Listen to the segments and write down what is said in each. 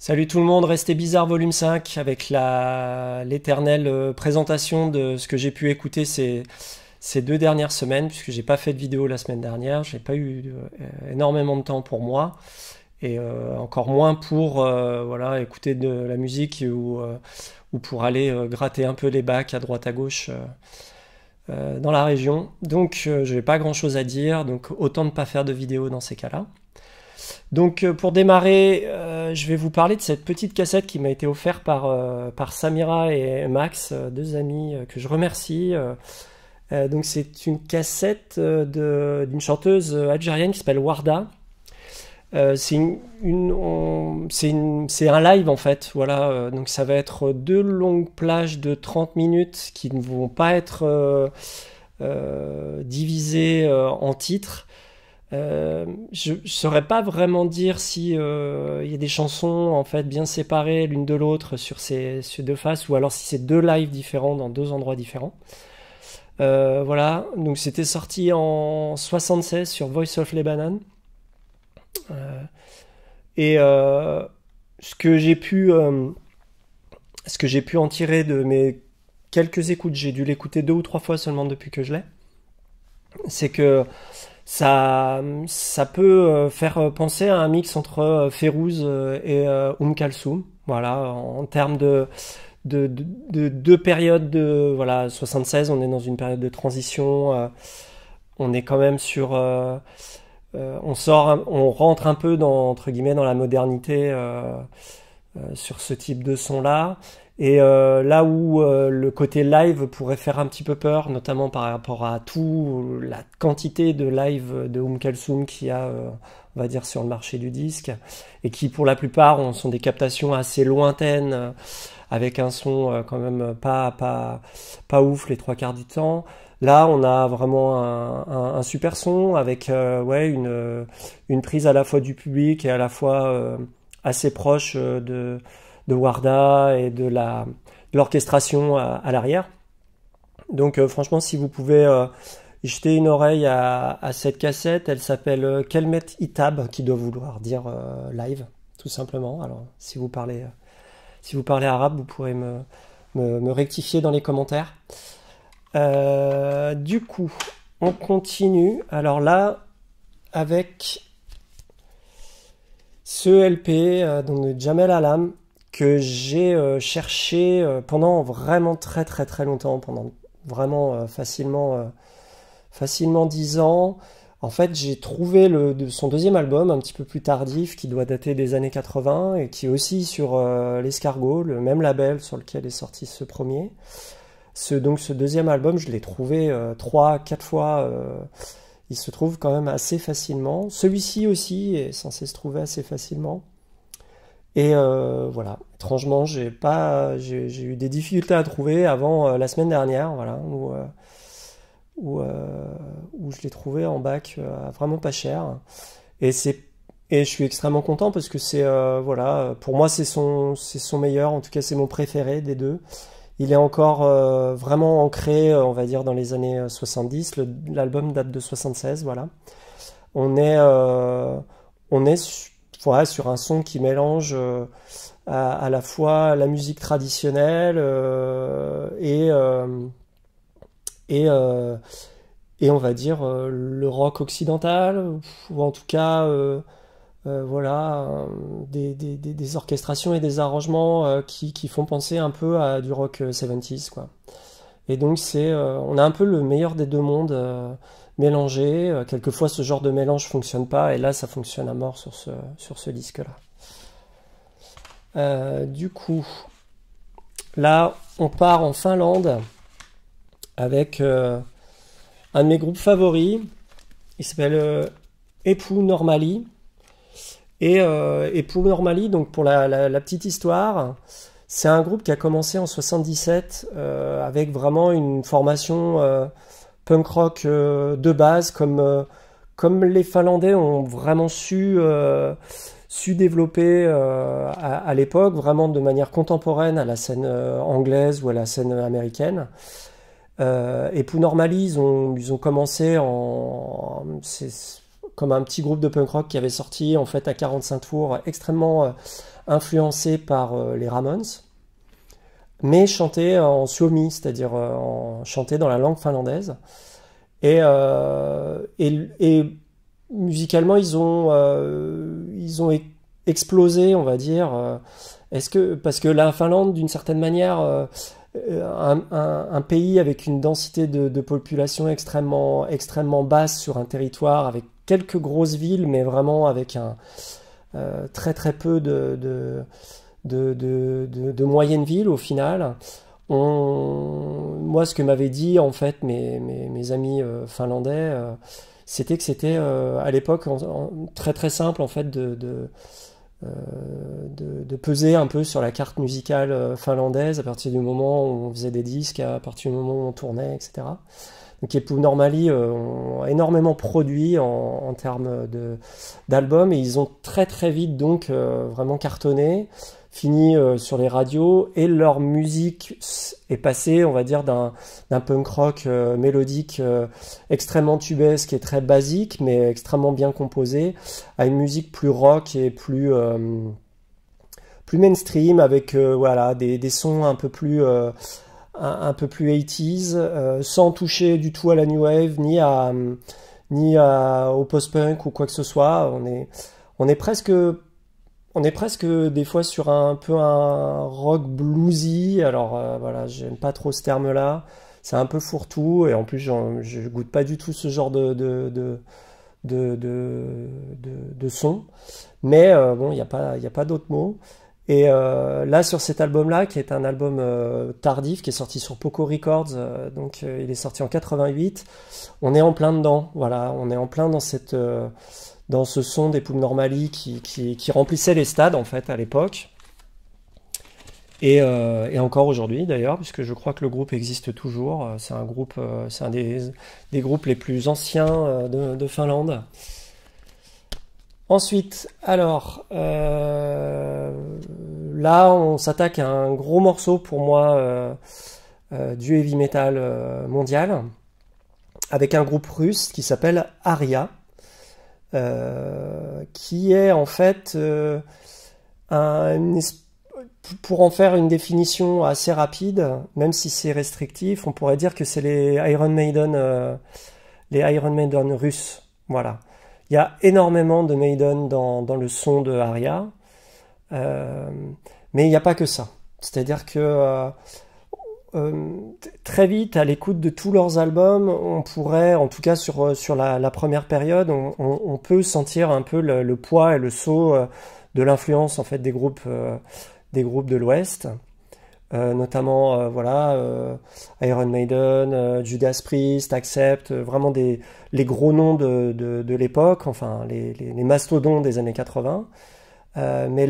Salut tout le monde, Restez Bizarre volume 5 avec l'éternelle présentation de ce que j'ai pu écouter ces 2 dernières semaines, puisque j'ai pas fait de vidéo la semaine dernière, j'ai pas eu énormément de temps pour moi et encore moins pour voilà, écouter de la musique ou pour aller gratter un peu les bacs à droite à gauche dans la région. Donc je n'ai pas grand chose à dire, donc autant ne pas faire de vidéo dans ces cas-là. Donc pour démarrer, je vais vous parler de cette petite cassette qui m'a été offerte par Samira et Max, deux amis que je remercie. Donc c'est une cassette d'une chanteuse algérienne qui s'appelle Warda. C'est un live en fait, voilà. Donc ça va être 2 longues plages de 30 minutes qui ne vont pas être divisées en titres. Je ne saurais pas vraiment dire si il y a des chansons en fait bien séparées l'une de l'autre sur ces deux faces, ou alors si c'est deux lives différents dans deux endroits différents. Voilà, donc c'était sorti en 76 sur Voice of Lebanon. Euh, et ce que j'ai pu, ce que j'ai pu en tirer de mes quelques écoutes, j'ai dû l'écouter 2 ou 3 fois seulement depuis que je l'ai, c'est que ça peut faire penser à un mix entre Férouz et Kalsoum. Voilà, en termes de deux périodes de voilà 76, on est dans une période de transition. On est quand même sur on rentre un peu dans entre guillemets dans la modernité sur ce type de son là. Et là où le côté live pourrait faire un petit peu peur, notamment par rapport à tout la quantité de live de Kalsoum qu'il y a, on va dire, sur le marché du disque, et qui pour la plupart sont des captations assez lointaines, avec un son quand même pas ouf les 3 quarts du temps. Là, on a vraiment un super son avec ouais, une prise à la fois du public et à la fois assez proche de Warda et de l'orchestration à l'arrière. Donc franchement, si vous pouvez jeter une oreille à cette cassette, elle s'appelle Kelmet Itab, qui doit vouloir dire live, tout simplement. Alors si vous parlez arabe, vous pourrez me rectifier dans les commentaires. Du coup, on continue. Alors là, avec ce LP donc de Jamel Alam, que j'ai cherché pendant vraiment très très très longtemps, pendant vraiment facilement 10 ans. En fait, j'ai trouvé son deuxième album, un petit peu plus tardif, qui doit dater des années 80, et qui est aussi sur l'Escargot, le même label sur lequel est sorti ce premier. Donc ce deuxième album, je l'ai trouvé 3-4 fois. Il se trouve quand même assez facilement. Celui-ci aussi est censé se trouver assez facilement. Et voilà, étrangement, j'ai eu des difficultés à trouver avant la semaine dernière, voilà, où je l'ai trouvé en bac vraiment pas cher. Et je suis extrêmement content parce que c'est voilà, pour moi c'est son meilleur, en tout cas c'est mon préféré des deux. Il est encore vraiment ancré, on va dire, dans les années 70. L'album date de 76, voilà. On est voilà, sur un son qui mélange à la fois la musique traditionnelle et on va dire le rock occidental, ou en tout cas voilà, des orchestrations et des arrangements qui font penser un peu à du rock 70s, quoi. Et donc on a un peu le meilleur des deux mondes mélangé. Quelquefois ce genre de mélange fonctionne pas, et là ça fonctionne à mort sur ce disque-là. Du coup, là on part en Finlande avec un de mes groupes favoris. Il s'appelle Eppu Normali. Et Eppu Normali, donc pour la petite histoire, c'est un groupe qui a commencé en 77 avec vraiment une formation punk rock de base, comme les Finlandais ont vraiment su développer à l'époque, vraiment de manière contemporaine à la scène anglaise ou à la scène américaine. Eppu Normali, ils ont commencé comme un petit groupe de punk rock qui avait sorti en fait à 45 tours, extrêmement influencé par les Ramones, mais chanté en suomi, c'est-à-dire chanté dans la langue finlandaise. Et musicalement, ils ont explosé, on va dire. Parce que la Finlande, d'une certaine manière, un pays avec une densité de population extrêmement basse sur un territoire, avec quelques grosses villes, mais vraiment avec très très peu de moyennes villes au final. Moi, ce que m'avaient dit en fait mes amis finlandais, c'était que c'était à l'époque très très simple en fait de peser un peu sur la carte musicale finlandaise à partir du moment où on faisait des disques, à partir du moment où on tournait, etc. Donc Epu Normali ont énormément produit en termes d'albums et ils ont très très vite donc vraiment cartonné, fini sur les radios et leur musique est passée, on va dire, d'un punk rock mélodique extrêmement tubesque et très basique mais extrêmement bien composé à une musique plus rock et plus mainstream avec voilà des sons un peu plus 80s, sans toucher du tout à la new wave, au post-punk ou quoi que ce soit. On est presque des fois sur un peu un rock bluesy. Alors voilà, j'aime pas trop ce terme-là. C'est un peu fourre-tout et en plus je goûte pas du tout ce genre de son. Mais bon, il y a pas d'autres mots. Et là, sur cet album-là, qui est un album tardif, qui est sorti sur Poco Records, donc il est sorti en 88, on est en plein dedans. Voilà, on est en plein dans ce son des Epu Normali qui remplissait les stades en fait à l'époque. Et encore aujourd'hui d'ailleurs, puisque je crois que le groupe existe toujours. C'est un des groupes les plus anciens de Finlande. Ensuite, alors, là, on s'attaque à un gros morceau pour moi du heavy metal mondial, avec un groupe russe qui s'appelle Aria, qui est en fait, pour en faire une définition assez rapide, même si c'est restrictif, on pourrait dire que c'est les Iron Maiden russes, voilà. Il y a énormément de Maiden dans le son de Aria, mais il n'y a pas que ça. C'est-à-dire que très vite, à l'écoute de tous leurs albums, on pourrait, en tout cas sur la première période, on peut sentir un peu le poids et le saut de l'influence en fait des groupes de l'Ouest. Notamment voilà Iron Maiden, Judas Priest, Accept, vraiment les gros noms de l'époque, enfin les mastodons des années 80. Mais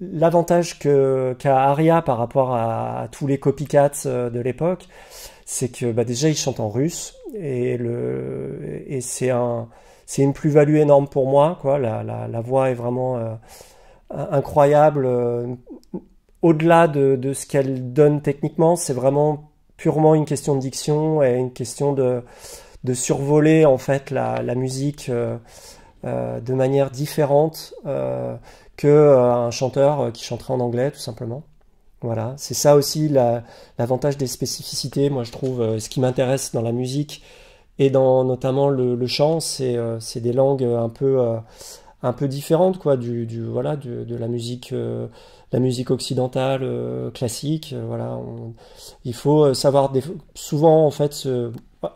l'avantage qu'a Aria par rapport à tous les copycats de l'époque, c'est que bah, déjà ils chantent en russe et c'est une plus-value énorme pour moi, quoi. La voix est vraiment incroyable. Au-delà de ce qu'elle donne techniquement, c'est vraiment purement une question de diction et une question de survoler en fait la musique de manière différente qu'un chanteur qui chanterait en anglais tout simplement. Voilà, c'est ça aussi l'avantage des spécificités. Moi je trouve ce qui m'intéresse dans la musique et dans notamment le chant, c'est des langues un peu différentes quoi voilà de la musique occidentale classique. Voilà, il faut savoir souvent en fait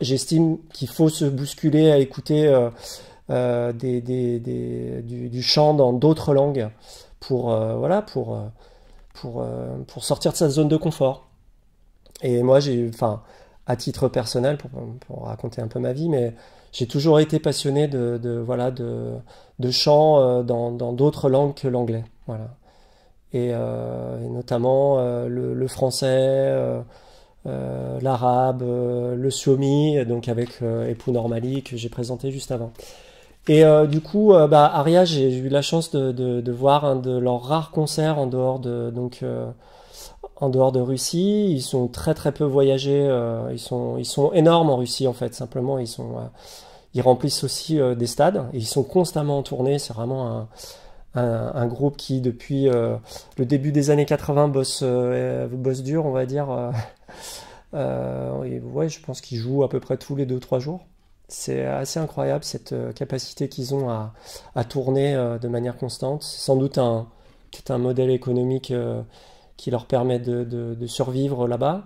j'estime qu'il faut se bousculer à écouter du chant dans d'autres langues pour voilà pour sortir de sa zone de confort. Et moi enfin à titre personnel pour raconter un peu ma vie, mais j'ai toujours été passionné de chant dans d'autres langues que l'anglais. Voilà. Et notamment le français, l'arabe, le suomi, donc avec Epu Normali que j'ai présenté juste avant. Et du coup, Aria, j'ai eu la chance de voir un de leurs rares concerts en dehors de Russie. Ils sont très très peu voyagés. Ils sont énormes en Russie en fait. Simplement, ils ils remplissent aussi des stades et ils sont constamment en tournée. C'est vraiment un groupe qui, depuis le début des années 80, bosse dur, on va dire. Et ouais, je pense qu'ils jouent à peu près tous les 2-3 jours. C'est assez incroyable cette capacité qu'ils ont à tourner de manière constante. C'est sans doute peut-être un modèle économique qui leur permet de survivre là-bas.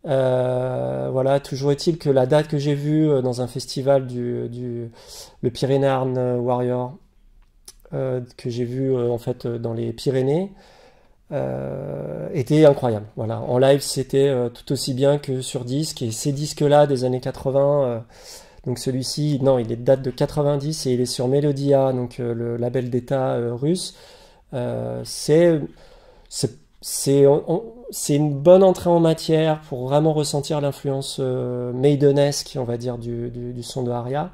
Voilà, toujours est-il que la date que j'ai vue dans un festival le Pyrénéan Warrior, que j'ai vu en fait dans les Pyrénées, était incroyable. Voilà, en live c'était tout aussi bien que sur disque, et ces disques-là des années 80, donc celui-ci, non, il est de date de 90 et il est sur Melodia, donc le label d'État russe. C'est c'est c'est une bonne entrée en matière pour vraiment ressentir l'influence maidenesque, on va dire, du son de Aria.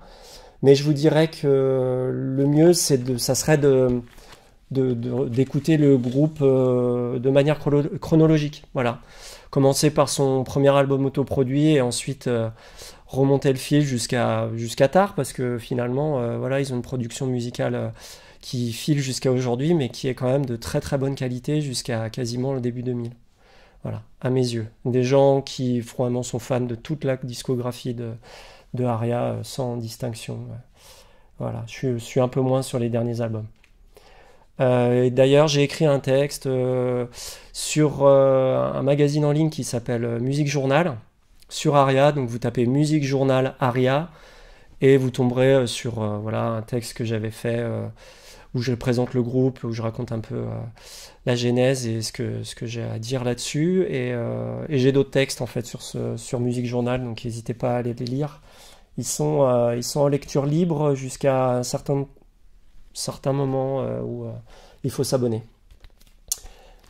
Mais je vous dirais que le mieux, ça serait d'écouter le groupe de manière chronologique. Voilà. Commencer par son premier album autoproduit et ensuite remonter le fil jusqu'à tard, parce que finalement, voilà, ils ont une production musicale qui file jusqu'à aujourd'hui, mais qui est quand même de très très bonne qualité jusqu'à quasiment le début 2000. Voilà, à mes yeux. Des gens qui vraiment sont fans de toute la discographie de Aria sans distinction. Voilà, je suis un peu moins sur les derniers albums. Et d'ailleurs, j'ai écrit un texte sur un magazine en ligne qui s'appelle Musique Journal, sur Aria. Donc vous tapez Musique Journal Aria et vous tomberez sur voilà, un texte que j'avais fait où je présente le groupe, où je raconte un peu la genèse et ce que j'ai à dire là-dessus. Et j'ai d'autres textes en fait sur Musique Journal, donc n'hésitez pas à aller les lire. Ils sont en lecture libre jusqu'à un certain moment où il faut s'abonner.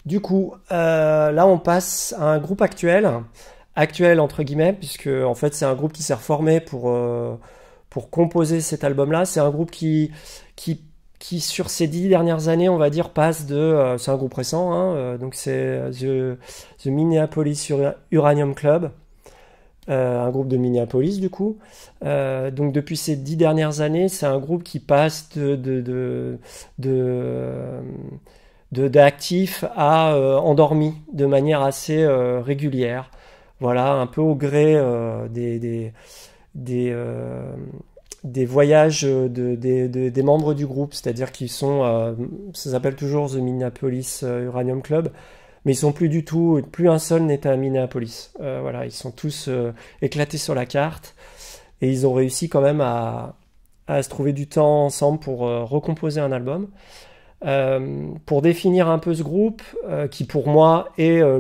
Du coup, là on passe à un groupe actuel entre guillemets, puisque en fait c'est un groupe qui s'est reformé pour composer cet album-là. C'est un groupe qui sur ces 10 dernières années, on va dire, passe c'est un groupe récent, hein, donc c'est The Minneapolis Uranium Club, un groupe de Minneapolis du coup. Donc depuis ces 10 dernières années, c'est un groupe qui passe d'actif à endormi de manière assez régulière. Voilà, un peu au gré des voyages des membres du groupe, c'est-à-dire qu'ils sont, ça s'appelle toujours The Minneapolis Uranium Club, mais ils sont plus un seul n'est à Minneapolis. Voilà, ils sont tous éclatés sur la carte et ils ont réussi quand même à se trouver du temps ensemble pour recomposer un album. Pour définir un peu ce groupe, qui pour moi est un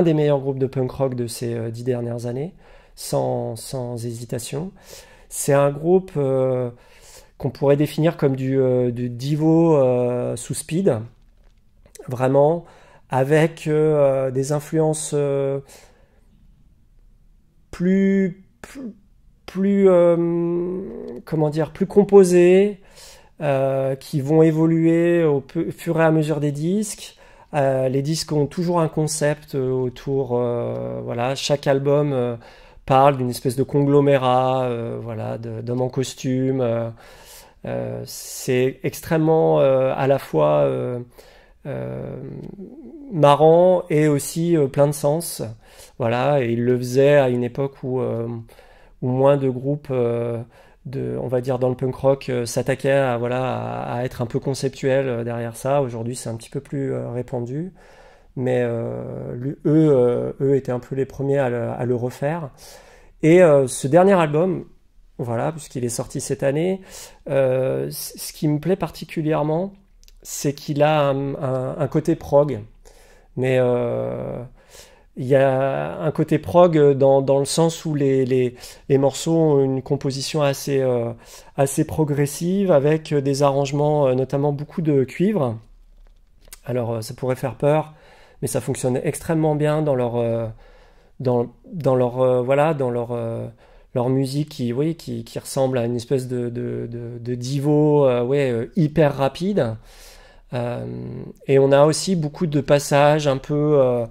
des meilleurs groupes de punk rock de ces 10 dernières années, sans hésitation. C'est un groupe qu'on pourrait définir comme du Divo sous speed, vraiment, avec des influences plus comment dire, plus composées, qui vont évoluer au fur et à mesure des disques. Les disques ont toujours un concept autour, voilà, chaque album parle d'une espèce de conglomérat, voilà, d'hommes en costume. C'est extrêmement à la fois marrant et aussi plein de sens. Voilà, et il le faisait à une époque où moins de groupes on va dire dans le punk rock s'attaquaient à être un peu conceptuel derrière ça. Aujourd'hui, c'est un petit peu plus répandu, mais eux étaient un peu les premiers à le refaire. Et ce dernier album, voilà, puisqu'il est sorti cette année, ce qui me plaît particulièrement, c'est qu'il a un côté prog, mais il y a un côté prog dans le sens où les morceaux ont une composition assez progressive, avec des arrangements, notamment beaucoup de cuivre. Alors ça pourrait faire peur, mais ça fonctionne extrêmement bien dans leur musique qui ressemble à une espèce de divo hyper rapide. Et on a aussi beaucoup de passages un peu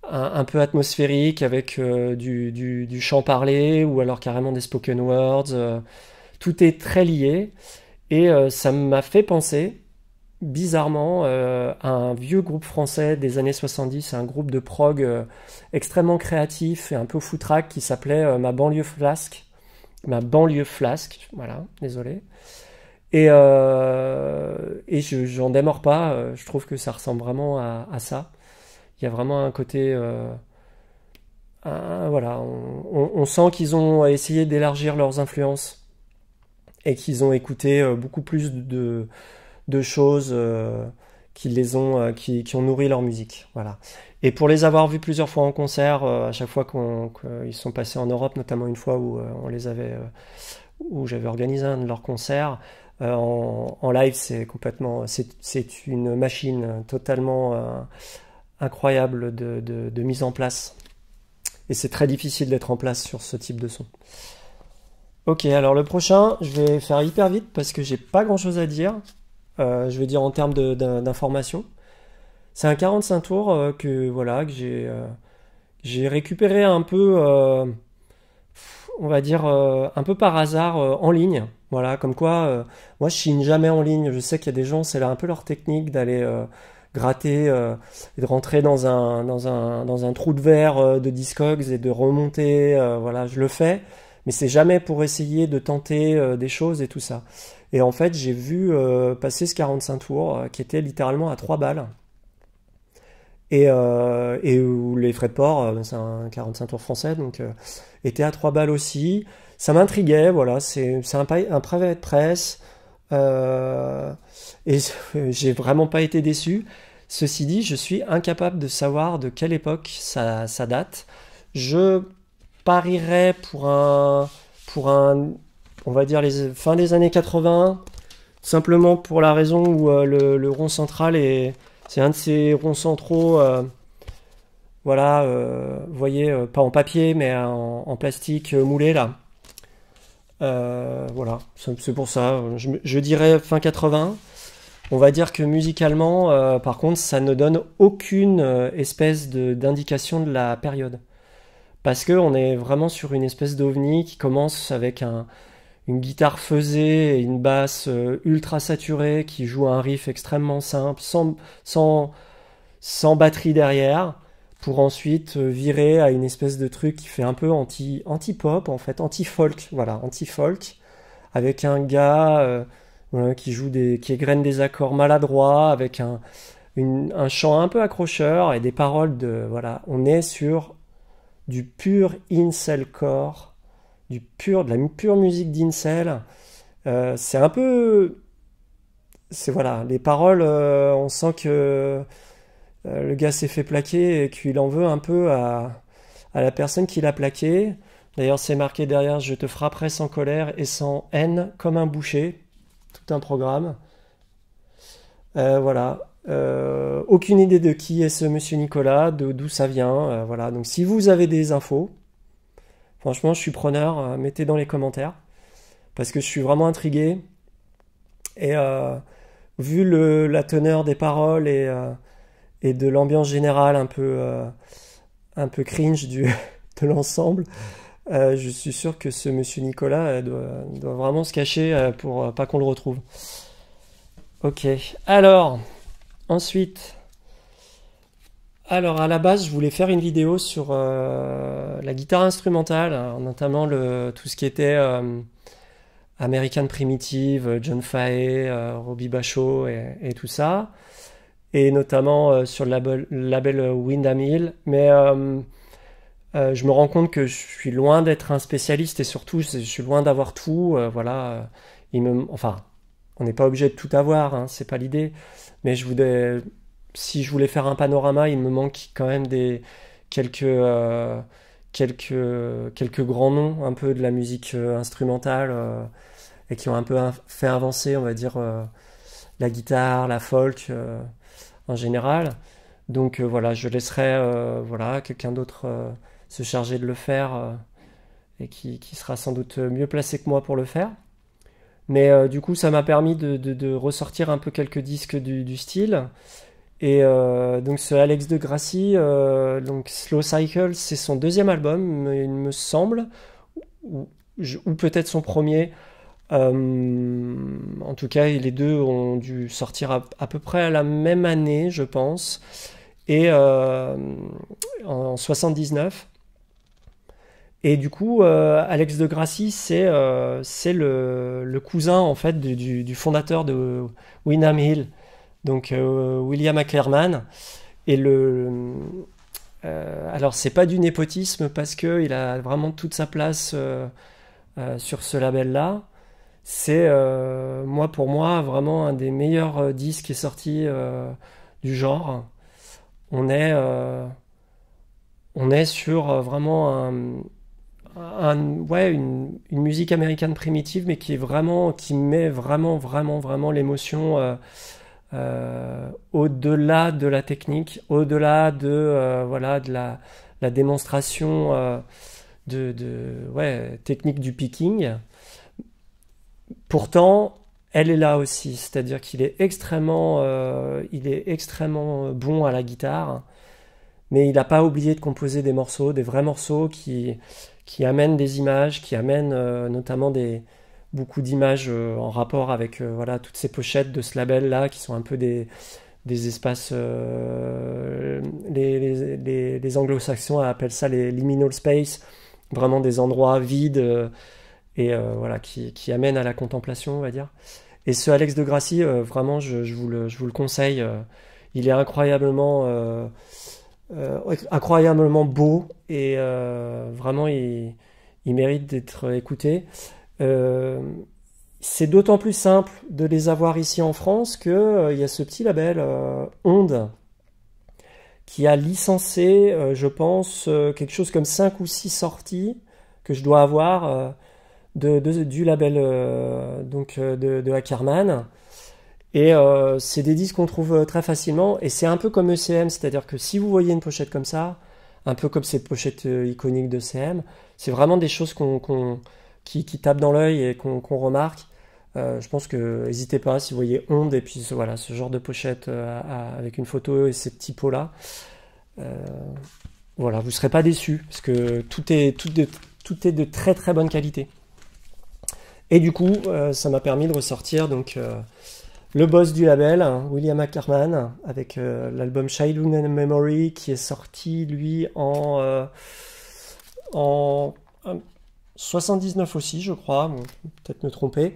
un peu atmosphérique avec du chant parlé ou alors carrément des spoken words. Tout est très lié et ça m'a fait penser bizarrement à un vieux groupe français des années 70, un groupe de prog extrêmement créatif et un peu foutraque qui s'appelait Ma banlieue flasque. Ma banlieue flasque, voilà, désolé. Et j'en démords pas, je trouve que ça ressemble vraiment à ça. Il y a vraiment un côté... voilà, on sent qu'ils ont essayé d'élargir leurs influences et qu'ils ont écouté beaucoup plus de choses qui ont nourri leur musique. Voilà. Et pour les avoir vus plusieurs fois en concert, à chaque fois qu'ils sont passés en Europe, notamment une fois où où j'avais organisé un de leurs concerts, en live, c'est une machine totalement incroyable de mise en place. Et c'est très difficile d'être en place sur ce type de son. Ok, alors le prochain, je vais faire hyper vite parce que j'ai pas grand chose à dire. Je vais dire en termes d'information. C'est un 45 tours que j'ai récupéré un peu, on va dire un peu par hasard en ligne. Voilà, comme quoi, moi je chine jamais en ligne. Je sais qu'il y a des gens, c'est là un peu leur technique d'aller gratter et de rentrer dans un trou de verre de Discogs et de remonter. Voilà, je le fais, mais c'est jamais pour essayer de tenter des choses et tout ça. Et en fait, j'ai vu passer ce 45 tours qui était littéralement à 3 balles. Et où les frais de port, c'est un 45 tours français, donc était à 3 balles aussi. Ça m'intriguait, voilà, c'est un private press. Et j'ai vraiment pas été déçu. Ceci dit, je suis incapable de savoir de quelle époque ça date. Je parierais on va dire les fin des années 80, simplement pour la raison où le rond central c'est un de ces ronds centraux, voilà, vous voyez, pas en papier, mais en plastique moulé là. Voilà, c'est pour ça. Je dirais fin 80. On va dire que musicalement, par contre, ça ne donne aucune espèce d'indication de la période. Parce qu'on est vraiment sur une espèce d'ovni qui commence avec une guitare fuzée et une basse ultra saturée qui joue un riff extrêmement simple, sans batterie derrière, pour ensuite virer à une espèce de truc qui fait un peu anti-pop, en fait, anti-folk, voilà, anti-folk, avec un gars voilà, qui égrène des accords maladroits, avec un chant un peu accrocheur et des paroles voilà, on est sur du pur incelcore, de la pure musique d'incel. C'est un peu, voilà, les paroles, on sent que le gars s'est fait plaquer et qu'il en veut un peu à la personne qui l'a plaqué. D'ailleurs, c'est marqué derrière, je te frapperai sans colère et sans haine comme un boucher. Tout un programme. Voilà. Aucune idée de qui est ce monsieur Nicolas, d'où ça vient. Voilà. Donc, si vous avez des infos, franchement, je suis preneur. Mettez dans les commentaires parce que je suis vraiment intrigué. Et vu la teneur des paroles et de l'ambiance générale un peu cringe de l'ensemble, je suis sûr que ce monsieur Nicolas doit vraiment se cacher pour pas qu'on le retrouve. Ok, alors, ensuite, à la base, je voulais faire une vidéo sur la guitare instrumentale, hein, notamment tout ce qui était American Primitive, John Fahey, Robbie Bachot et tout ça, et notamment sur le label Windham Hill, mais je me rends compte que je suis loin d'être un spécialiste et surtout je suis loin d'avoir tout. Voilà, enfin, on n'est pas obligé de tout avoir, hein, c'est pas l'idée. Mais si je voulais faire un panorama, il me manque quand même quelques grands noms un peu de la musique instrumentale et qui ont un peu fait avancer, on va dire, la guitare, la folk en général. Donc voilà, je laisserai voilà, quelqu'un d'autre se charger de le faire et qui sera sans doute mieux placé que moi pour le faire. Mais du coup, ça m'a permis de ressortir un peu quelques disques du style Et donc ce Alex de Gracie, donc Slow Cycle, c'est son deuxième album, il me semble, ou, ou peut-être son premier. En tout cas, les deux ont dû sortir à peu près à la même année, je pense, et en 79. Et du coup, Alex de Gracie, c'est le cousin en fait du fondateur de Windham Hill, donc William Ackerman. Et alors c'est pas du népotisme parce que il a vraiment toute sa place sur ce label-là. C'est pour moi vraiment un des meilleurs disques qui est sorti du genre. On est on est sur vraiment une musique américaine primitive, mais qui met vraiment l'émotion au-delà de la technique, au-delà de la démonstration technique du picking. Pourtant, elle est là aussi, c'est-à-dire qu'il est il est extrêmement bon à la guitare, mais il n'a pas oublié de composer des morceaux, des vrais morceaux qui amènent des images, qui amènent notamment beaucoup d'images en rapport avec toutes ces pochettes de ce label-là, qui sont un peu des espaces, les anglo-saxons appellent ça les liminal space, vraiment des endroits vides qui amènent à la contemplation, on va dire. Et ce Alex de Gracie, vraiment, je vous le conseille. Il est incroyablement beau et vraiment, il mérite d'être écouté. C'est d'autant plus simple de les avoir ici en France que il y a ce petit label Onde qui a licencé, je pense, quelque chose comme 5 ou 6 sorties que je dois avoir du label de Ackerman. Et c'est des disques qu'on trouve très facilement. Et c'est un peu comme ECM, c'est-à-dire que si vous voyez une pochette comme ça, un peu comme cette pochette iconique de ECM, c'est vraiment des choses qui tapent dans l'œil et qu'on remarque. Je pense que n'hésitez pas si vous voyez Onde et puis voilà, ce genre de pochette avec une photo et ces petits pots-là. Voilà, vous ne serez pas déçus parce que tout est de très très bonne qualité. Et du coup, ça m'a permis de ressortir donc le boss du label, William Ackerman, avec l'album Childhood and Memory qui est sorti lui en 79 aussi, je crois. Bon, peut-être me tromper.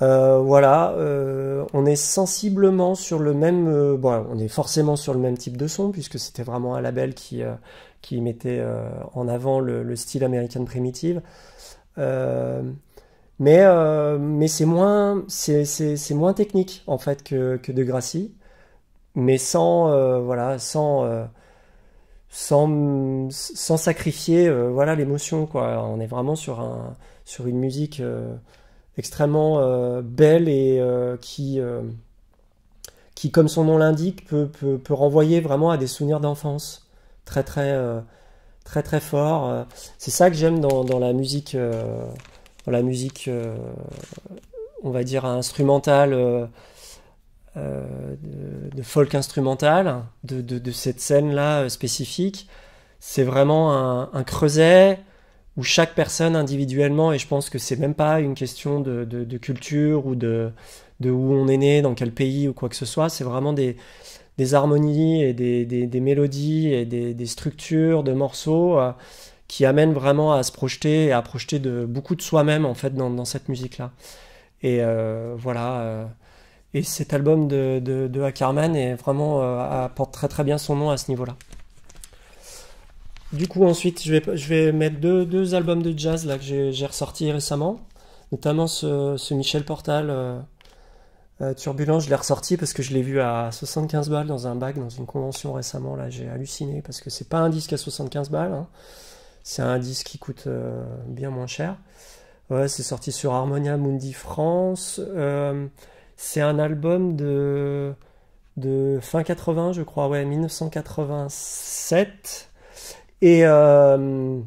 On est sensiblement sur le même, on est forcément sur le même type de son puisque c'était vraiment un label qui mettait en avant le style American Primitive. Mais c'est moins technique en fait que de Gracie, mais sans sacrifier l'émotion quoi. On est vraiment sur une musique extrêmement belle et qui comme son nom l'indique peut renvoyer vraiment à des souvenirs d'enfance très très fort. C'est ça que j'aime dans la musique. On va dire instrumentale, de folk instrumental, de cette scène-là spécifique. C'est vraiment un creuset où chaque personne individuellement, et je pense que c'est même pas une question de culture ou de où on est né, dans quel pays ou quoi que ce soit, c'est vraiment des harmonies et des mélodies et des structures de morceaux qui amène vraiment à se projeter et à projeter beaucoup de soi-même en fait dans cette musique-là. Et et cet album de Ackerman est vraiment apporte très très bien son nom à ce niveau-là. Du coup ensuite je vais mettre deux albums de jazz là que j'ai ressortis récemment, notamment ce Michel Portal Turbulent. Je l'ai ressorti parce que je l'ai vu à 75 balles dans un bac dans une convention récemment. Là j'ai halluciné parce que c'est pas un disque à 75 balles, hein. C'est un disque qui coûte bien moins cher. Ouais, c'est sorti sur Harmonia Mundi France. C'est un album de fin 80, je crois, 1987. Et ce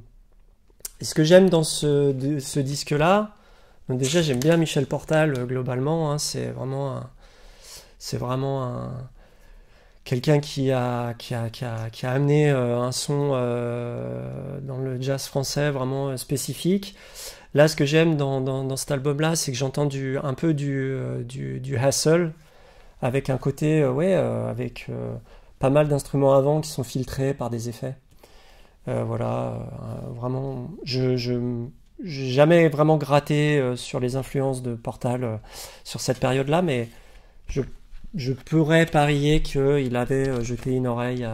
que j'aime dans ce disque-là, donc déjà j'aime bien Michel Portal globalement, hein, c'est vraiment quelqu'un qui a amené un son dans le jazz français vraiment spécifique. Là, ce que j'aime dans cet album-là, c'est que j'entends un peu du Hassel, avec un côté, avec pas mal d'instruments avant qui sont filtrés par des effets. Voilà, vraiment, j'ai jamais vraiment gratté sur les influences de Portal sur cette période-là, mais je, je pourrais parier qu'il avait jeté une oreille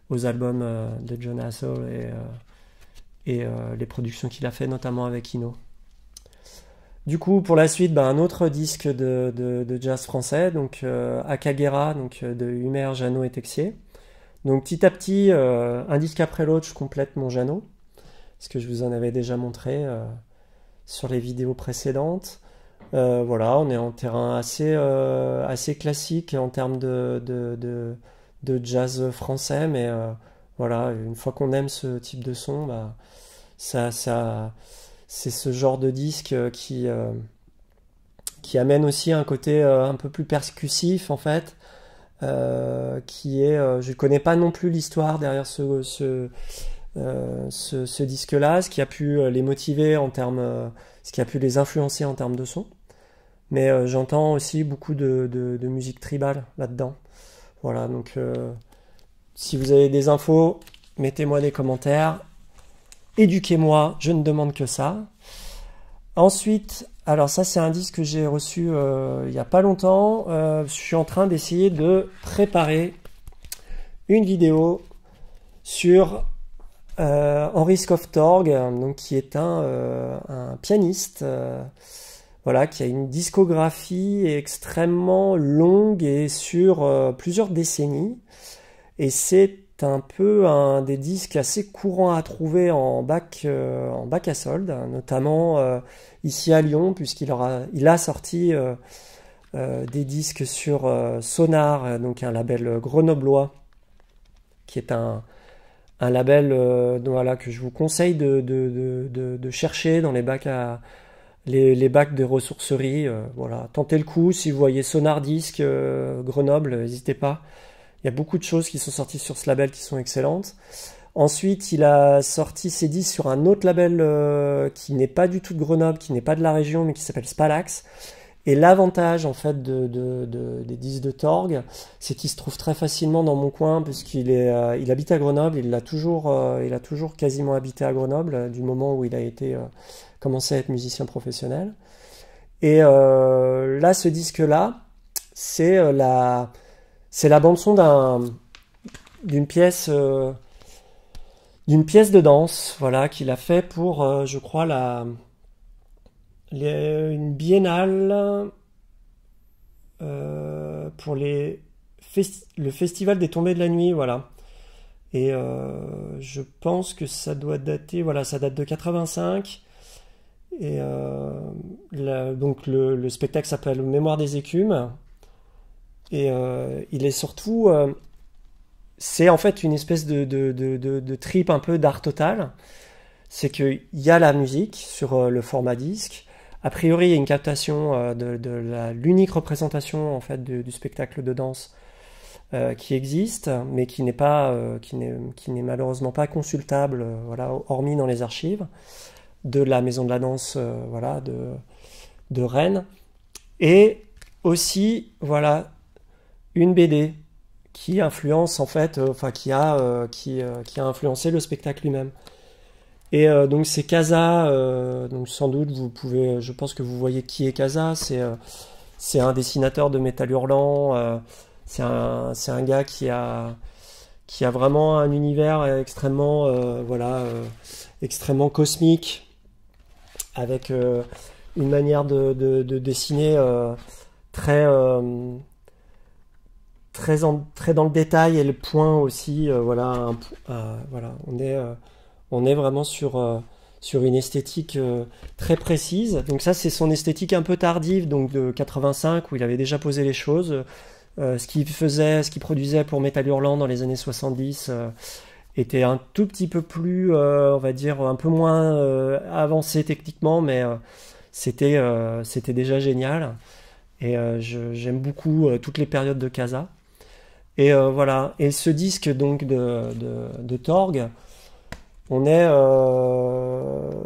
aux albums de Jon Hassell et les productions qu'il a fait, notamment avec Ino. Du coup, pour la suite, un autre disque de jazz français, donc Akagera, donc de Humer, Jeannot et Texier. Donc petit à petit, un disque après l'autre, je complète mon Jeannot, ce que je vous en avais déjà montré sur les vidéos précédentes. Voilà, on est en terrain assez classique en termes de jazz français, mais voilà, une fois qu'on aime ce type de son, c'est ce genre de disque qui amène aussi un côté un peu plus percussif en fait, je connais pas non plus l'histoire derrière ce disque-là, ce qui a pu les motiver en termes, ce qui a pu les influencer en termes de son. Mais j'entends aussi beaucoup de musique tribale là-dedans. Voilà, donc si vous avez des infos, mettez-moi des commentaires. Éduquez-moi, je ne demande que ça. Ensuite, alors ça c'est un disque que j'ai reçu il n'y a pas longtemps. Je suis en train d'essayer de préparer une vidéo sur Henri Skoftorg, donc, qui est un pianiste voilà, qui a une discographie extrêmement longue et sur plusieurs décennies. Et c'est un peu un des disques assez courants à trouver en bac à solde, notamment ici à Lyon, il a sorti des disques sur Sonar, donc un label grenoblois, qui est un label voilà, que je vous conseille de chercher dans les bacs les bacs de ressourcerie. Voilà. Tentez le coup, si vous voyez Sonar Disque Grenoble, n'hésitez pas. Il y a beaucoup de choses qui sont sorties sur ce label qui sont excellentes. Ensuite, il a sorti ses disques sur un autre label qui n'est pas du tout de Grenoble, qui n'est pas de la région, mais qui s'appelle Spalax. Et l'avantage en fait des disques de Torg, c'est qu'il se trouve très facilement dans mon coin, puisqu'il il habite à Grenoble. Il a toujours quasiment habité à Grenoble du moment où il a commencé à être musicien professionnel. Et là, ce disque-là, c'est la bande-son d'une pièce de danse, voilà, qu'il a fait pour, je crois, une biennale pour le festival des Tombées de la Nuit, voilà. Et je pense que ça doit dater, voilà, ça date de 85. Et donc le spectacle s'appelle Mémoire des écumes. Et il est surtout, c'est en fait une espèce de trip un peu d'art total. C'est qu'il y a la musique sur le format disque. A priori, il y a une captation de l'unique représentation en fait du spectacle de danse qui existe, mais qui n'est malheureusement pas consultable, voilà, hormis dans les archives de la Maison de la Danse, voilà, de Rennes. Et aussi, voilà, une BD qui influence en fait, qui a influencé le spectacle lui-même. Et donc c'est Casa, donc sans doute je pense que vous voyez qui est Casa. C'est un dessinateur de métal hurlant. C'est un gars qui a vraiment un univers extrêmement extrêmement cosmique, avec une manière de dessiner très dans le détail, et le point aussi, voilà, voilà, on est vraiment sur une esthétique très précise. Donc ça, c'est son esthétique un peu tardive, donc de 85, où il avait déjà posé les choses. Ce qu'il produisait pour Metal Hurlant dans les années 70 était un tout petit peu plus, on va dire, un peu moins avancé techniquement, mais c'était déjà génial. Et j'aime beaucoup toutes les périodes de Casa. Et voilà. Et ce disque donc de Torg, on est,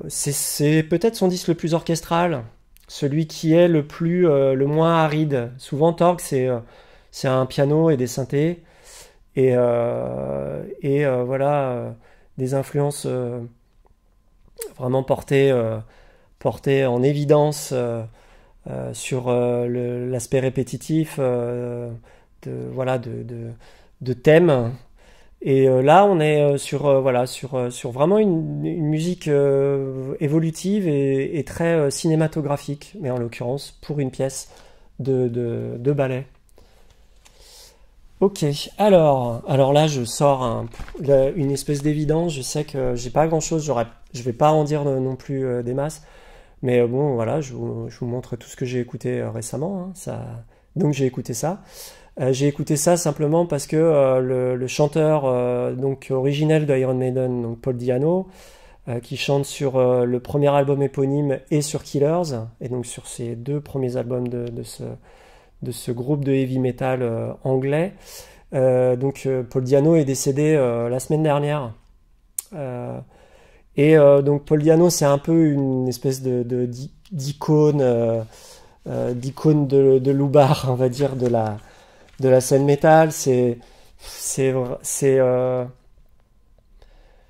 c'est peut-être son disque le plus orchestral, celui qui est le moins aride. Souvent Torg c'est un piano et des synthés et voilà des influences vraiment portées en évidence sur l'aspect répétitif voilà de thèmes. Et là, on est voilà, sur vraiment une musique évolutive et très cinématographique, mais en l'occurrence pour une pièce de ballet. Ok, alors là, je sors une espèce d'évidence. Je sais que j'ai pas grand-chose, je vais pas en dire non plus des masses, mais bon, voilà, je vous montre tout ce que j'ai écouté récemment. Hein, donc j'ai écouté ça. J'ai écouté ça simplement parce que le chanteur donc originel de Iron Maiden, donc Paul Di'Anno, qui chante sur le premier album éponyme et sur Killers, et donc sur ces deux premiers albums de ce groupe de heavy metal anglais. Donc Paul Di'Anno est décédé la semaine dernière. Donc Paul Di'Anno, c'est un peu une espèce d'icône, d'icône de loupard, on va dire, de la scène métal. C'est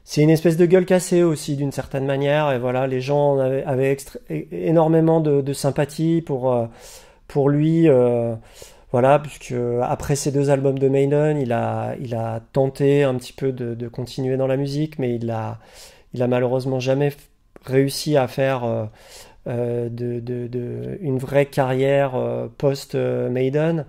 c'est une espèce de gueule cassée aussi d'une certaine manière, et voilà, les gens avaient énormément de sympathie pour lui, voilà, puisque après ces deux albums de Maiden, il a tenté un petit peu de continuer dans la musique, mais il a malheureusement jamais réussi à faire une vraie carrière post-Maiden.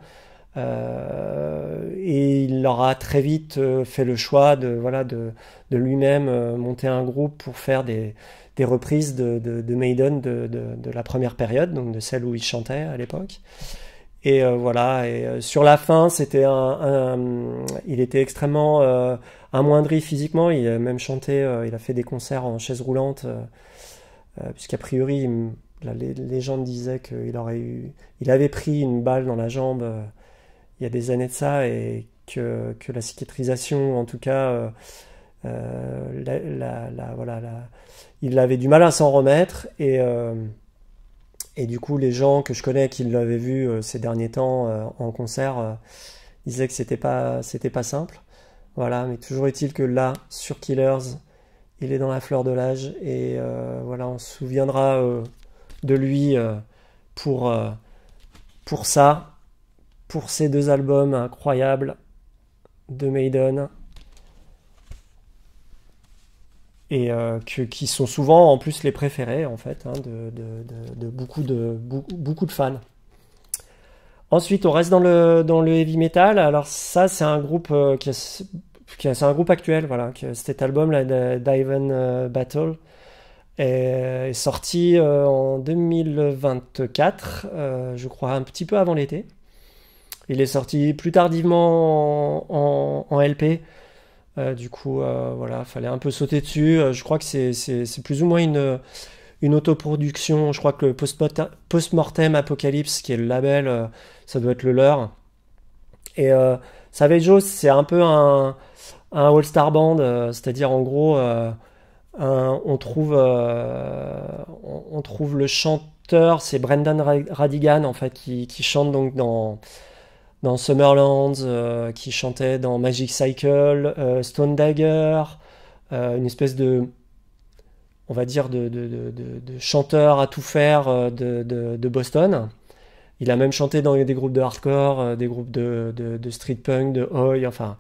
Et il aura très vite fait le choix voilà, de lui-même monter un groupe pour faire des reprises de Maiden de la première période, donc de celle où il chantait à l'époque. Et voilà, et sur la fin, il était extrêmement amoindri physiquement. Il a même chanté, il a fait des concerts en chaise roulante, puisqu'a priori, la légende disait il avait pris une balle dans la jambe il y a des années de ça, et que la cicatrisation, en tout cas, voilà, il avait du mal à s'en remettre, et du coup, les gens que je connais qui l'avaient vu ces derniers temps en concert disaient que c'était pas simple. Voilà, mais toujours est-il que là, sur Killers, il est dans la fleur de l'âge, et voilà, on se souviendra de lui pour, pour ça, pour ces deux albums incroyables de Maiden, et qui sont souvent en plus les préférés en fait hein, beaucoup de fans. Ensuite, on reste dans le heavy metal. Alors ça, c'est un groupe c'est un groupe actuel, voilà. Cet album là, Diven Battle, est sorti en 2024, je crois un petit peu avant l'été. Il est sorti plus tardivement en LP. Du coup, voilà, fallait un peu sauter dessus. Je crois que c'est plus ou moins une autoproduction. Je crois que le Postmortem Apocalypse, qui est le label, ça doit être le leur. Et Savage Oath, c'est un peu un all-star band, c'est-à-dire en gros, on trouve le chanteur, c'est Brendan Radigan en fait, qui chante donc dans Summerlands, qui chantait dans Magic Cycle, Stone Dagger, une espèce on va dire, de chanteur à tout faire de Boston. Il a même chanté dans des groupes de hardcore, des groupes de street punk, de oi, enfin,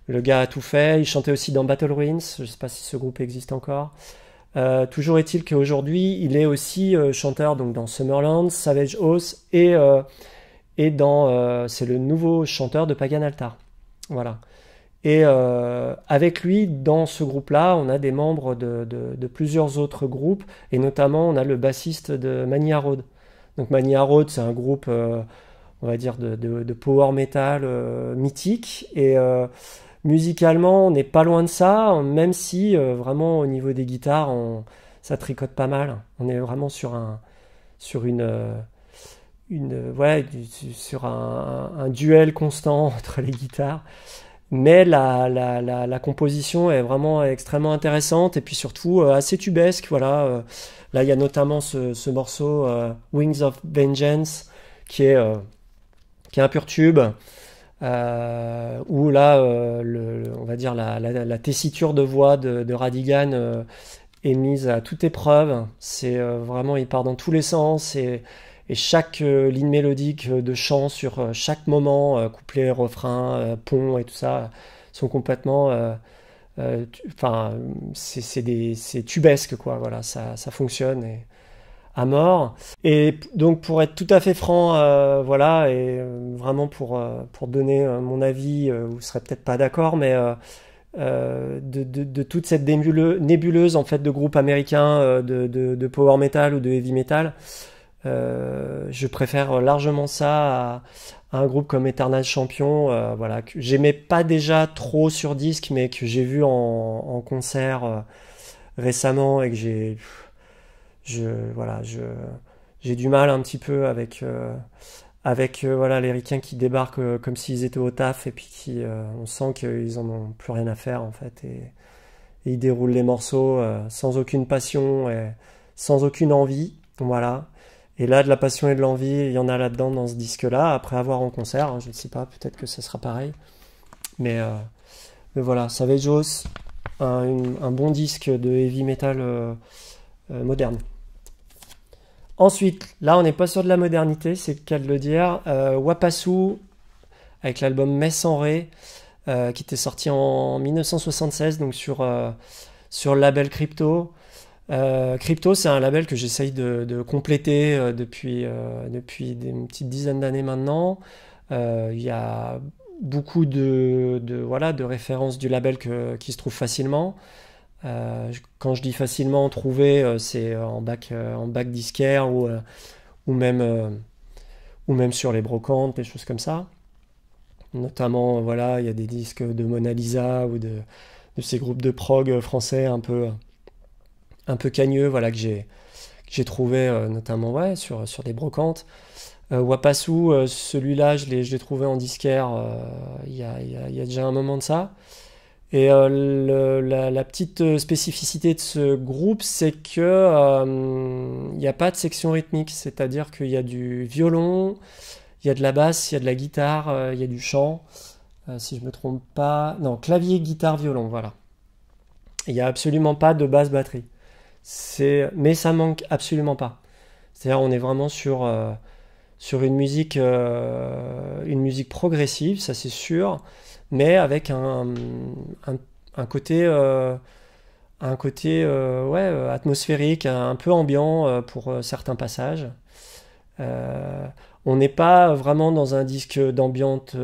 le gars a tout fait. Il chantait aussi dans Battle Ruins, je ne sais pas si ce groupe existe encore. Toujours est-il qu'aujourd'hui, il est aussi chanteur donc dans Summerlands, Savage Oath et c'est le nouveau chanteur de Pagan Altar. Voilà. Et avec lui, dans ce groupe-là, on a des membres de plusieurs autres groupes, et notamment on a le bassiste de Mania Road. Donc Mania Road, c'est un groupe, on va dire, de power metal mythique, et musicalement, on n'est pas loin de ça, même si vraiment au niveau des guitares, ça tricote pas mal. On est vraiment sur ouais, sur un duel constant entre les guitares. Mais la composition est vraiment extrêmement intéressante et puis surtout assez tubesque. Voilà. Là, il y a notamment ce morceau Wings of Vengeance qui est, euh, qui est un pur tube. Où là, on va dire la tessiture de voix de Radigan est mise à toute épreuve. C'est vraiment, il part dans tous les sens et chaque ligne mélodique de chant sur chaque moment, couplet, refrain, pont et tout ça, sont complètement, enfin, c'est tubesque quoi. Voilà, ça fonctionne à mort. Et donc pour être tout à fait franc, voilà, et vraiment pour donner mon avis, vous serez peut-être pas d'accord, mais de toute cette nébuleuse en fait de groupes américains de power metal ou de heavy metal, je préfère largement ça à un groupe comme Eternal Champion, voilà, que j'aimais pas déjà trop sur disque, mais que j'ai vu en concert récemment et que je, voilà, j'ai du mal un petit peu avec voilà, les ricains qui débarquent comme s'ils étaient au taf et puis on sent qu'ils en ont plus rien à faire en fait et ils déroulent les morceaux sans aucune passion et sans aucune envie, voilà. Et là, de la passion et de l'envie, il y en a là-dedans dans ce disque-là. Après avoir en concert, hein, je ne sais pas, peut-être que ça sera pareil. Mais, euh, mais voilà, Savage Oath, un bon disque de heavy metal moderne. Ensuite, là on n'est pas sur de la modernité, c'est le cas de le dire. Wapasu avec l'album Mess en Ré, qui était sorti en 1976, donc sur le label Crypto. Crypto, c'est un label que j'essaye de compléter depuis une petite dizaine d'années maintenant. Il y a beaucoup voilà, de références du label qui se trouvent facilement. Quand je dis facilement trouver, c'est en bac disquaire ou même, euh, ou même sur les brocantes, des choses comme ça. Notamment, voilà, il y a des disques de Mona Lisa ou de ces groupes de prog français un peu cagneux, voilà, que j'ai trouvé notamment ouais, sur des brocantes. Wapasu, celui-là, je l'ai trouvé en disquaire il y a déjà un moment de ça. Et la petite spécificité de ce groupe, c'est que il n'y a pas de section rythmique, c'est-à-dire qu'il y a du violon, il y a de la basse, il y a de la guitare, il y a du chant, si je me trompe pas. Non, clavier, guitare, violon, voilà. Il n'y a absolument pas de basse batterie. Mais ça manque absolument pas. C'est-à-dire on est vraiment sur une musique progressive, ça c'est sûr, mais avec un, un côté, ouais, atmosphérique, un peu ambiant pour certains passages. Euh, on n'est pas vraiment dans un disque d'ambiance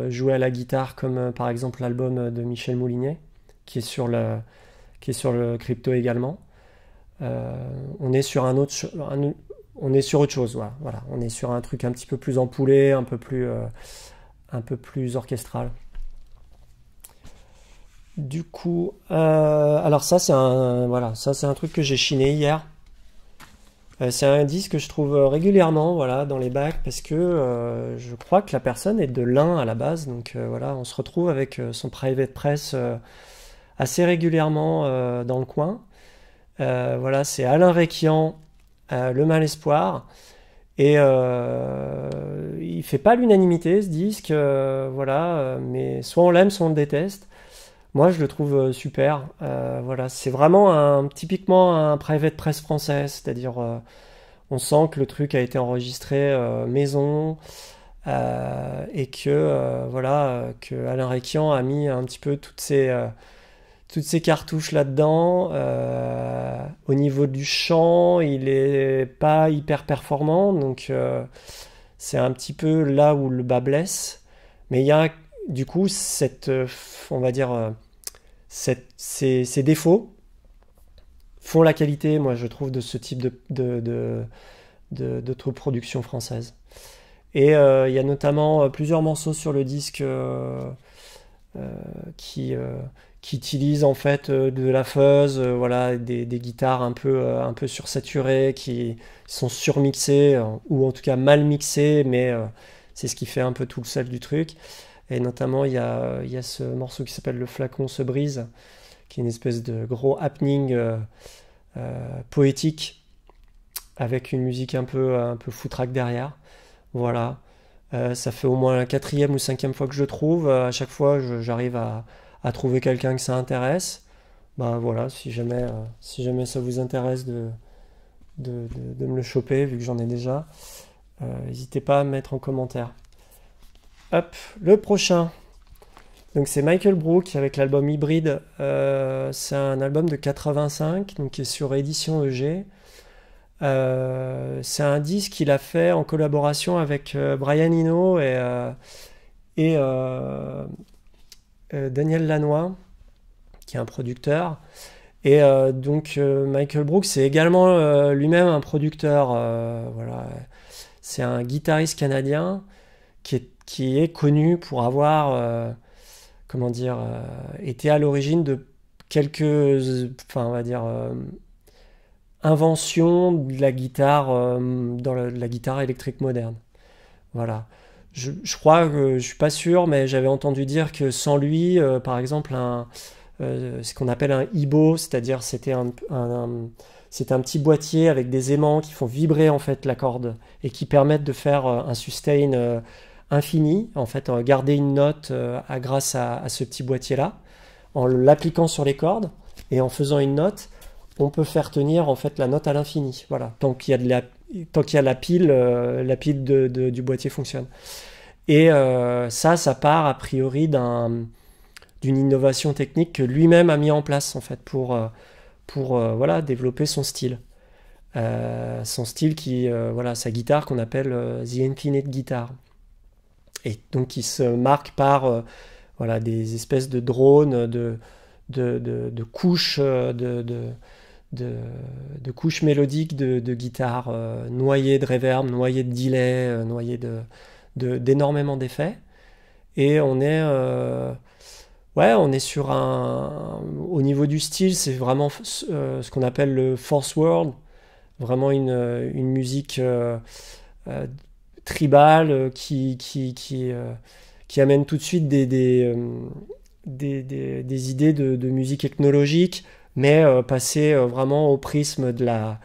joué à la guitare comme par exemple l'album de Michel Moulinet, qui est qui est sur le crypto également. On est sur on est sur autre chose, voilà. Voilà. On est sur un truc un petit peu plus ampoulé, un peu plus orchestral. Du coup, alors ça c'est voilà, ça c'est un truc que j'ai chiné hier. C'est un disque que je trouve régulièrement, voilà, dans les bacs parce que je crois que la personne est de l'Ain à la base, donc voilà, on se retrouve avec son private press assez régulièrement dans le coin. Voilà, c'est Alain Réquian, Le Mal Espoir. Et il fait pas l'unanimité ce disque, voilà, mais soit on l'aime, soit on le déteste. Moi, je le trouve super. Voilà, c'est vraiment typiquement un private press français, c'est-à-dire on sent que le truc a été enregistré maison et que voilà, que Alain Réquian a mis un petit peu toutes ces cartouches là-dedans. Au niveau du chant, il est pas hyper performant, donc c'est un petit peu là où le bas blesse. Mais il y a du coup on va dire, ces défauts font la qualité, moi je trouve, de ce type de production française. Et il y a notamment plusieurs morceaux sur le disque qui, qui utilisent en fait de la fuzz, voilà, des guitares un peu sursaturées, qui sont surmixées, ou en tout cas mal mixées, mais c'est ce qui fait un peu tout le sel du truc. Et notamment, il y a ce morceau qui s'appelle Le flacon se brise, qui est une espèce de gros happening poétique, avec une musique un peu foutraque derrière. Voilà. Ça fait au moins la quatrième ou cinquième fois que je le trouve. À chaque fois, j'arrive à trouver quelqu'un que ça intéresse. Bah voilà, si jamais ça vous intéresse de me le choper, vu que j'en ai déjà, n'hésitez pas à me mettre en commentaire. Hop, le prochain. Donc c'est Michael Brook avec l'album Hybride. C'est un album de 85, donc qui est sur édition EG. C'est un disque qu'il a fait en collaboration avec Brian Eno et Daniel Lanois, qui est un producteur. Et donc Michael Brooks, c'est également lui-même un producteur. Voilà. C'est un guitariste canadien qui est connu pour avoir, comment dire, été à l'origine de quelques, enfin on va dire, inventions de la guitare la guitare électrique moderne. Voilà. Je crois que je suis pas sûr, mais j'avais entendu dire que sans lui, par exemple, ce qu'on appelle un ibo, c'est-à-dire c'était un petit boîtier avec des aimants qui font vibrer en fait la corde et qui permettent de faire un sustain infini, en fait, garder une note grâce à ce petit boîtier-là, en l'appliquant sur les cordes et en faisant une note, on peut faire tenir en fait la note à l'infini. Voilà, tant qu'il y a la pile du boîtier fonctionne. Et ça part a priori d'une innovation technique que lui-même a mis en place en fait pour voilà, développer son style. Son style voilà, sa guitare qu'on appelle The Infinite Guitar. Et donc qui se marque par voilà, des espèces de drones, de couches, de couches mélodiques de guitare noyées de reverb, noyées de delay, noyées d'énormément d'effets. Et on est sur au niveau du style, c'est vraiment ce qu'on appelle le Fourth World, vraiment une musique tribale qui amène tout de suite des idées de musique ethnologique, mais passer vraiment au prisme de la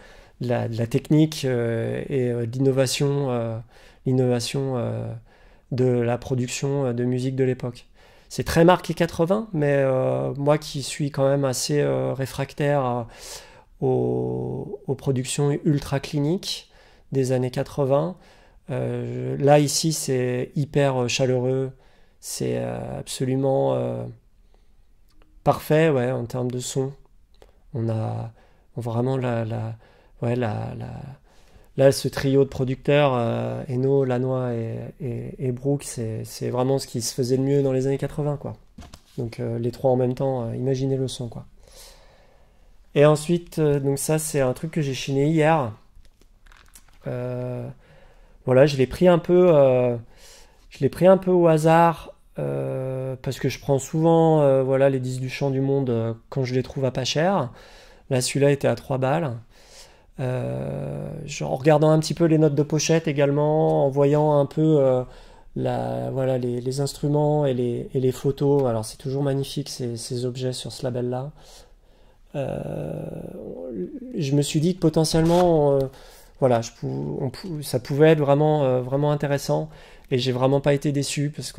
technique et de l'innovation de la production de musique de l'époque. C'est très marqué 80, mais moi qui suis quand même assez réfractaire aux productions ultra cliniques des années 80, là ici c'est hyper chaleureux, c'est absolument parfait, ouais, en termes de son. On a vraiment là, ce trio de producteurs, Eno, Lanois et Brooks, c'est vraiment ce qui se faisait le mieux dans les années 80, quoi. Donc les trois en même temps, imaginez le son, quoi. Et ensuite, donc ça c'est un truc que j'ai chiné hier. Voilà, je l'ai pris un peu au hasard parce que je prends souvent voilà, les disques du chant du monde quand je les trouve à pas cher. Là, celui-là était à 3 balles. En regardant un petit peu les notes de pochette également, en voyant un peu voilà, les instruments et les photos. Alors c'est toujours magnifique ces objets sur ce label-là. Je me suis dit que potentiellement, voilà, ça pouvait être vraiment intéressant, et j'ai vraiment pas été déçu parce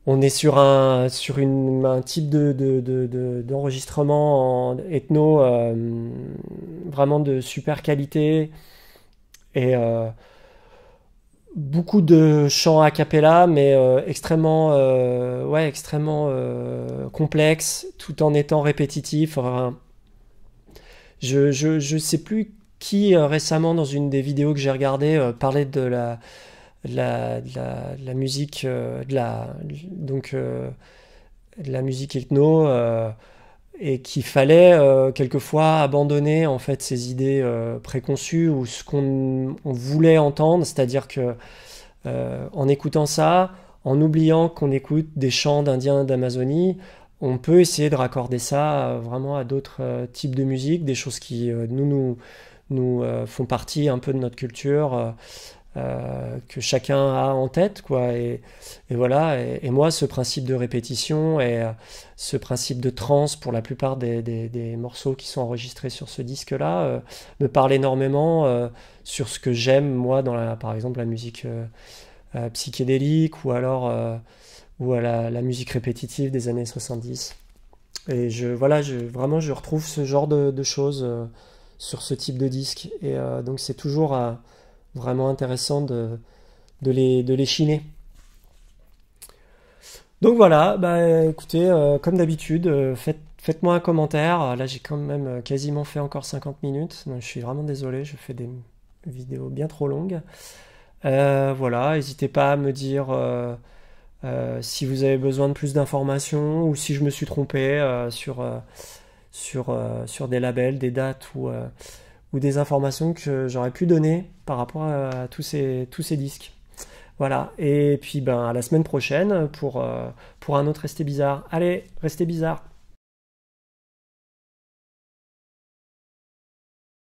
on est sur un type d'enregistrement en ethno vraiment de super qualité, et beaucoup de chants a cappella, mais extrêmement complexe, tout en étant répétitif. Enfin, je sais plus qui récemment dans une des vidéos que j'ai regardées parlait de la musique de la musique ethno, et qu'il fallait quelquefois abandonner en fait ces idées préconçues ou ce qu'on voulait entendre, c'est-à-dire que en écoutant ça, en oubliant qu'on écoute des chants d'Indiens d'Amazonie, on peut essayer de raccorder ça vraiment à d'autres types de musique, des choses qui nous font partie un peu de notre culture, que chacun a en tête, quoi. Et voilà. Et moi, ce principe de répétition et ce principe de trance pour la plupart des morceaux qui sont enregistrés sur ce disque-là me parle énormément sur ce que j'aime, moi, par exemple, la musique psychédélique ou alors ou à la musique répétitive des années 70. Et voilà, vraiment, je retrouve ce genre de choses sur ce type de disque. Et donc, c'est toujours vraiment intéressant de les chiner. Donc voilà, bah écoutez, comme d'habitude, faites-moi un commentaire. Là, j'ai quand même quasiment fait encore 50 minutes. Donc, je suis vraiment désolé, je fais des vidéos bien trop longues. Voilà, n'hésitez pas à me dire si vous avez besoin de plus d'informations ou si je me suis trompé sur des labels, des dates ou des informations que j'aurais pu donner par rapport à tous ces disques. Voilà, et puis ben, à la semaine prochaine pour un autre Restez Bizarre. Allez, restez bizarre.